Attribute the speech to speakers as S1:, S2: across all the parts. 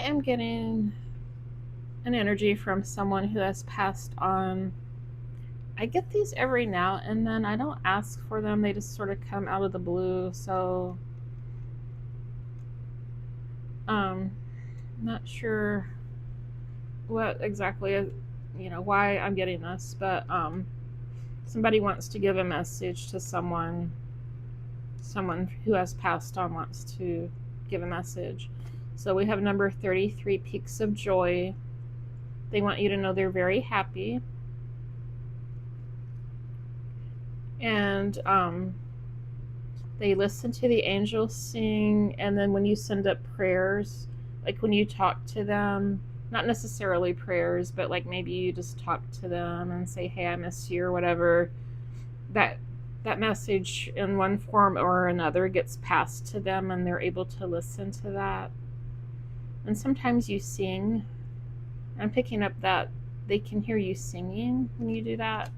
S1: am getting an energy from someone who has passed on. I get these every now and then. I don't ask for them. They just sort of come out of the blue. So, not sure what exactly, why I'm getting this, but somebody wants to give a message to someone who has passed on wants to give a message. So we have number 33, Peaks of Joy. They want you to know they're very happy. And they listen to the angels sing, and then when you send up prayers, like when you talk to them, not necessarily prayers, but like maybe you just talk to them and say, hey, I miss you, or whatever, that message in one form or another gets passed to them, and they're able to listen to that. And sometimes you sing. I'm picking up that they can hear you singing when you do that.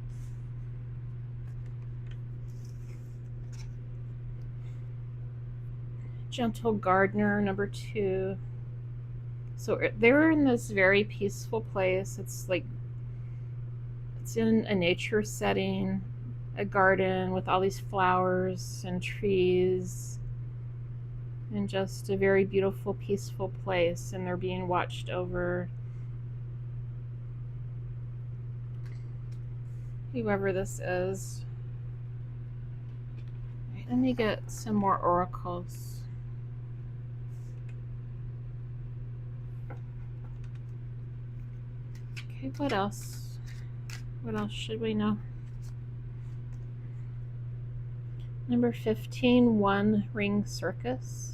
S1: Gentle Gardener, number 2. So they're in this very peaceful place. It's in a nature setting, a garden with all these flowers and trees, and just a very beautiful, peaceful place, and they're being watched over. Whoever this is. Right, let me get some more oracles. Okay, what else? What else should we know? Number 15, One Ring Circus.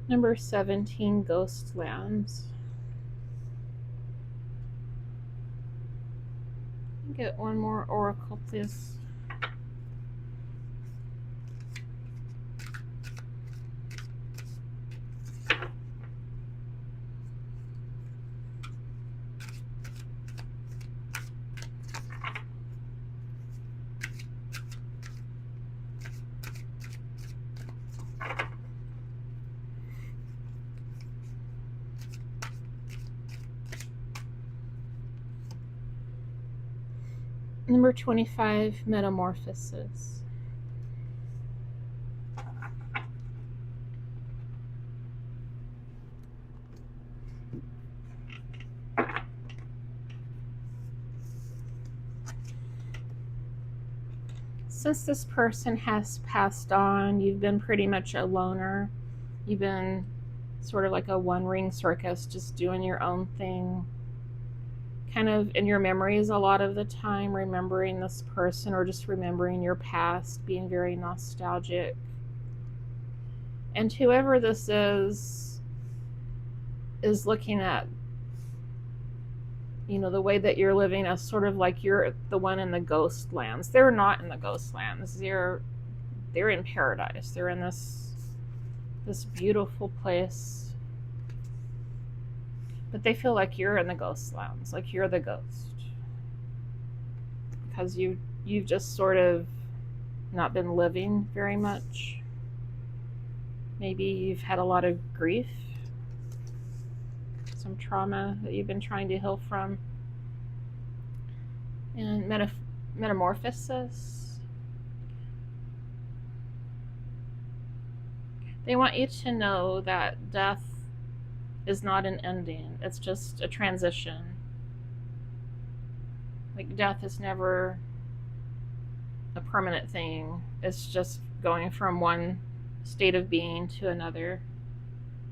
S1: Number 17, Ghostlands. Get one more oracle, please. Number 25, Metamorphosis. Since this person has passed on, you've been pretty much a loner. You've been sort of like a one-ring circus, just doing your own thing. Kind of in your memories a lot of the time, remembering this person or just remembering your past, being very nostalgic. And whoever this is looking at, the way that you're living as sort of like you're the one in the ghost lands. They're not in the ghost lands. They're in paradise. They're in this beautiful place. But they feel like you're in the ghost lands, like you're the ghost. Because you've just sort of not been living very much. Maybe you've had a lot of grief, some trauma that you've been trying to heal from. And metamorphosis. They want you to know that death is not an ending. It's just a transition. Like death is never a permanent thing. It's just going from one state of being to another.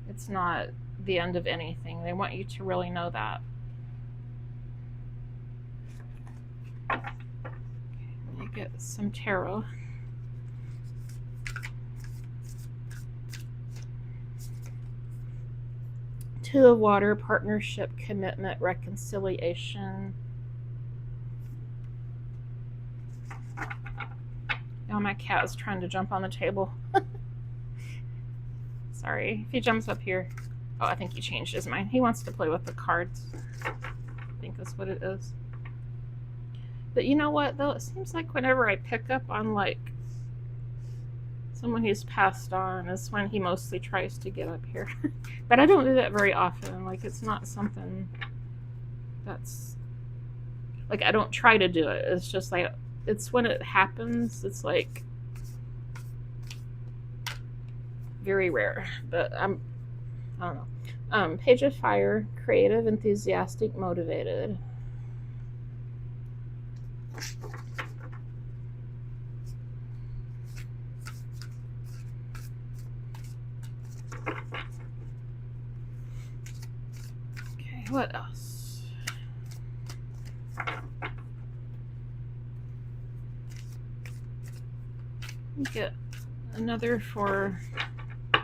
S1: It's not the end of anything. They want you to really know that. Okay, let me get some tarot. Two of Water, partnership, commitment, reconciliation. Now my cat is trying to jump on the table. Sorry, if he jumps up here. Oh, I think he changed his mind. He wants to play with the cards. I think that's what it is. But you know what, though? It seems like whenever I pick up on, like, someone who's passed on is when he mostly tries to get up here. But I don't do that very often. Like, it's not something that's... Like, I don't try to do it. It's just, like, it's when it happens, it's, like, very rare. But I don't know. Page of Fire, creative, enthusiastic, motivated. Okay, what else? Get another for... I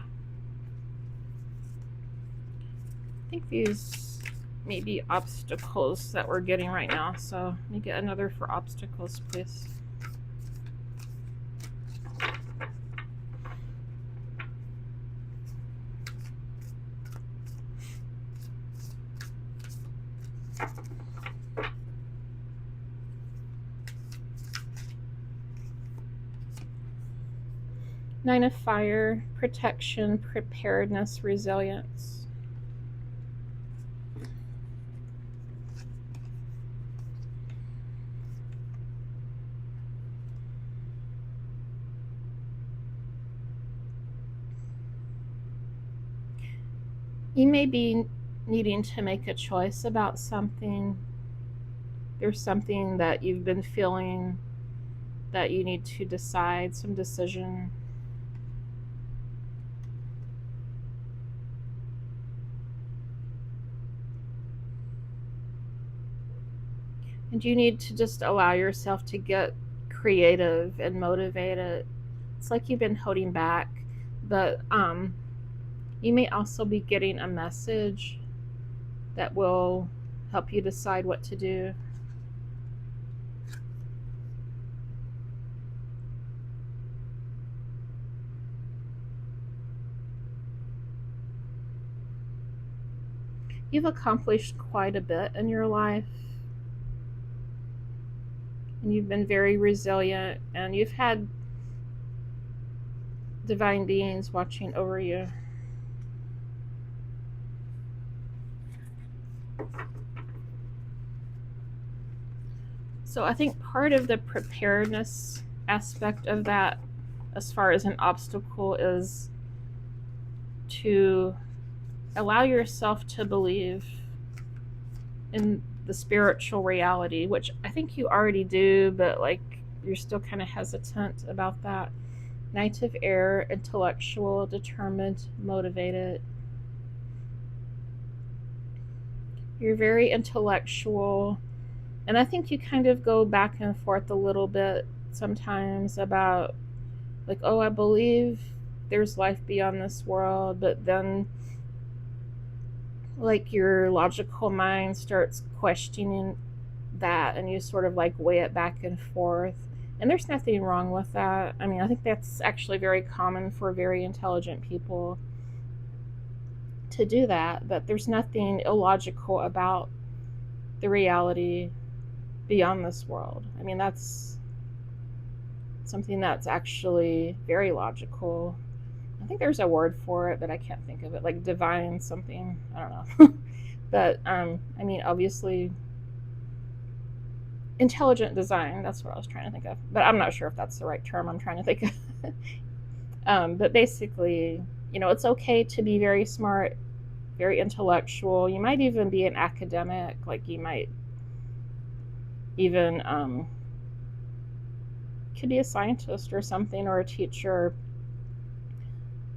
S1: think these may be obstacles that we're getting right now, so let me get another for obstacles, please. Nine of Fire, protection, preparedness, resilience. You may be needing to make a choice about something. There's something that you've been feeling that you need to decide, some decision. And you need to just allow yourself to get creative and motivated. It's like you've been holding back, but you may also be getting a message that will help you decide what to do. You've accomplished quite a bit in your life, and you've been very resilient, and you've had divine beings watching over you. So I think part of the preparedness aspect of that, as far as an obstacle, is to allow yourself to believe in the spiritual reality, which I think you already do, but like you're still kind of hesitant about that. Knight of Air, intellectual, determined, motivated. You're very intellectual, and I think you kind of go back and forth a little bit sometimes about, like, oh, I believe there's life beyond this world, but then, like, your logical mind starts questioning that, and you sort of, like, weigh it back and forth. And there's nothing wrong with that. I mean, I think that's actually very common for very intelligent people to do that, but there's nothing illogical about the reality beyond this world. I mean, that's something that's actually very logical. I think there's a word for it, but I can't think of it, like divine something. I don't know. But I mean, obviously, intelligent design, that's what I was trying to think of, but I'm not sure if that's the right term I'm trying to think of. But basically, you know, it's okay to be very smart, very intellectual. You might even be an academic, like you might even could be a scientist or something, or a teacher.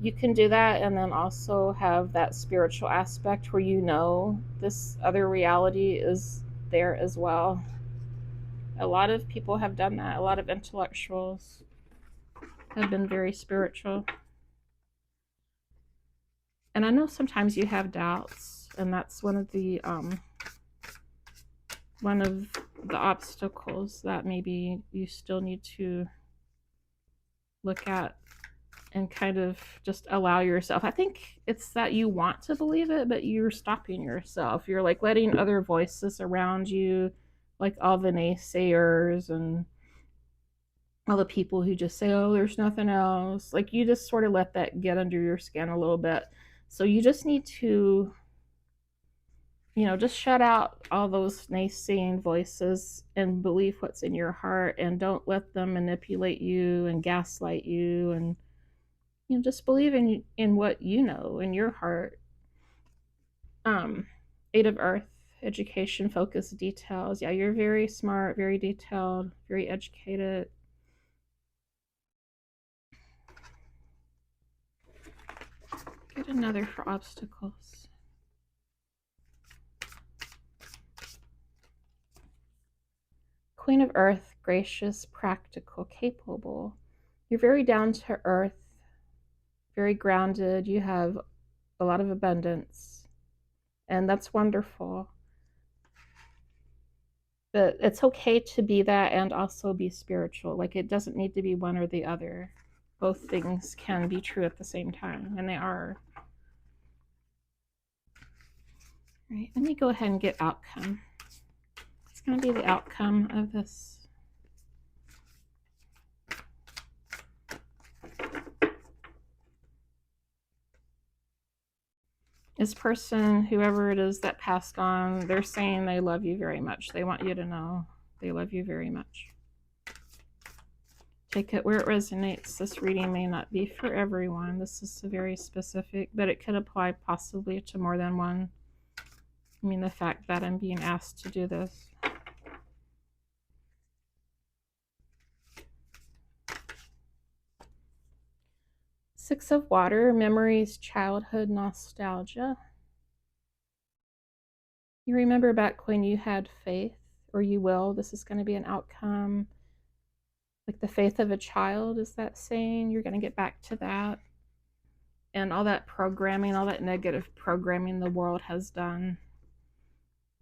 S1: You can do that and then also have that spiritual aspect where you know this other reality is there as well. A lot of people have done that. A lot of intellectuals have been very spiritual. And I know sometimes you have doubts, and that's one of the obstacles that maybe you still need to look at and kind of just allow yourself. I think it's that you want to believe it, but you're stopping yourself. You're like letting other voices around you, like all the naysayers and all the people who just say, oh, there's nothing else. Like you just sort of let that get under your skin a little bit. So you just need to, just shut out all those naysaying voices and believe what's in your heart, and don't let them manipulate you and gaslight you, and just believe in what you know in your heart. Eight of Earth, education, focus, details. Yeah, you're very smart, very detailed, very educated. Get another for obstacles. Queen of Earth, gracious, practical, capable. You're very down to earth, very grounded. You have a lot of abundance, and that's wonderful. But it's okay to be that and also be spiritual. Like it doesn't need to be one or the other. Both things can be true at the same time, and they are. All right, let me go ahead and get outcome. It's going to be the outcome of this. This person, whoever it is that passed on, they're saying they love you very much. They want you to know they love you very much. Take it where it resonates. This reading may not be for everyone. This is very specific, but it could apply possibly to more than one. I mean, the fact that I'm being asked to do this. Six of Water, memories, childhood, nostalgia. You remember back when you had faith, or you will. This is going to be an outcome. Like the faith of a child, is that saying? You're going to get back to that. And all that programming, all that negative programming the world has done,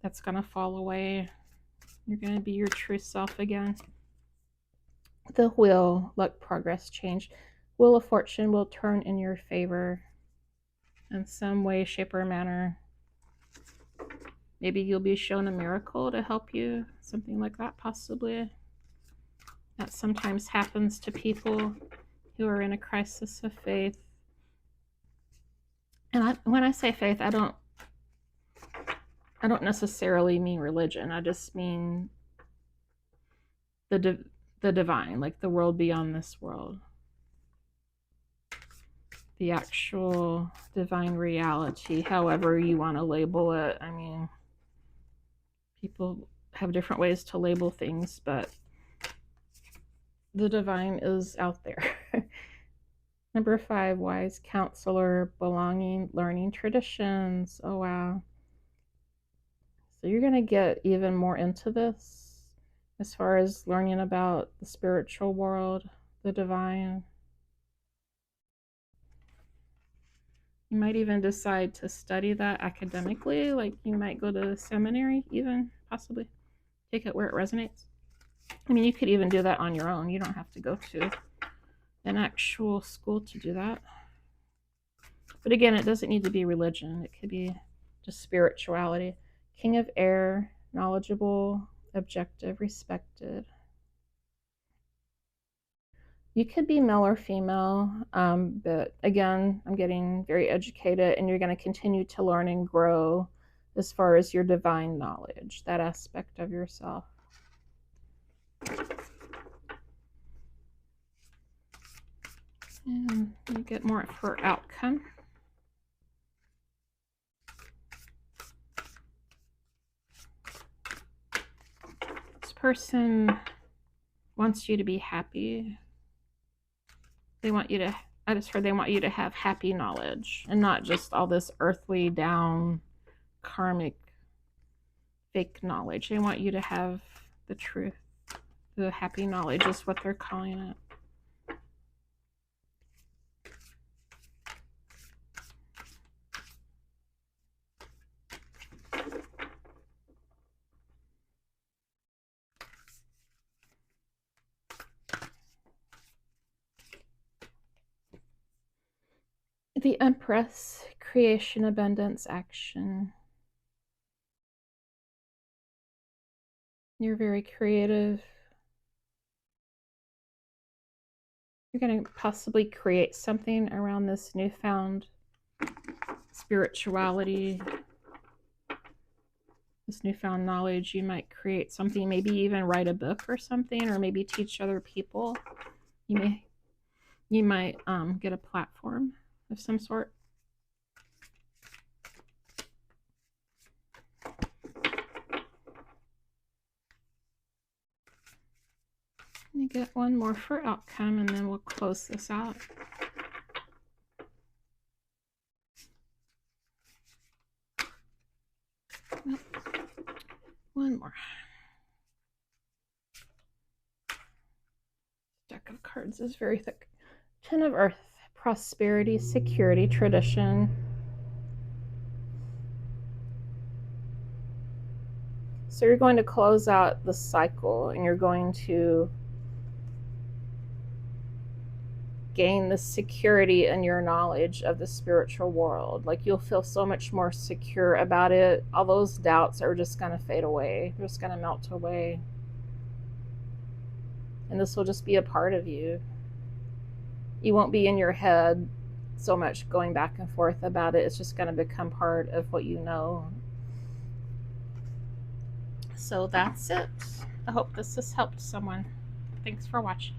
S1: that's going to fall away. You're going to be your true self again. The wheel, luck, progress, change. Wheel of fortune will turn in your favor in some way, shape, or manner. Maybe you'll be shown a miracle to help you, something like that, possibly. That sometimes happens to people who are in a crisis of faith. And when I say faith, I don't necessarily mean religion. I just mean the divine, like the world beyond this world. The actual divine reality, however you want to label it. I mean, people have different ways to label things, but the divine is out there. Number 5, wise counselor, belonging, learning, traditions. Oh, wow. So you're going to get even more into this as far as learning about the spiritual world, the divine. You might even decide to study that academically, like you might go to seminary even, possibly. Take it where it resonates. I mean, you could even do that on your own. You don't have to go to an actual school to do that. But again, it doesn't need to be religion. It could be just spirituality. King of Air, knowledgeable, objective, respected. You could be male or female, but again, I'm getting very educated, and you're going to continue to learn and grow as far as your divine knowledge, that aspect of yourself. And you get more for outcome. This person wants you to be happy. They want you to, I just heard they want you to have happy knowledge and not just all this earthly down karmic fake knowledge. They want you to have the truth. The happy knowledge is what they're calling it. The Empress, creation, abundance, action. You're very creative. You're going to possibly create something around this newfound spirituality, this newfound knowledge. You might create something, maybe even write a book or something, or maybe teach other people. You might get a platform of some sort. Let me get one more for outcome, and then we'll close this out. One more. Deck of cards is very thick. Ten of Earth, prosperity, security, tradition. So you're going to close out the cycle, and you're going to gain the security in your knowledge of the spiritual world. Like, you'll feel so much more secure about it. All those doubts are just going to fade away. They're just going to melt away. And this will just be a part of you. You won't be in your head so much going back and forth about it. It's just going to become part of what you know. So that's it. I hope this has helped someone. Thanks for watching.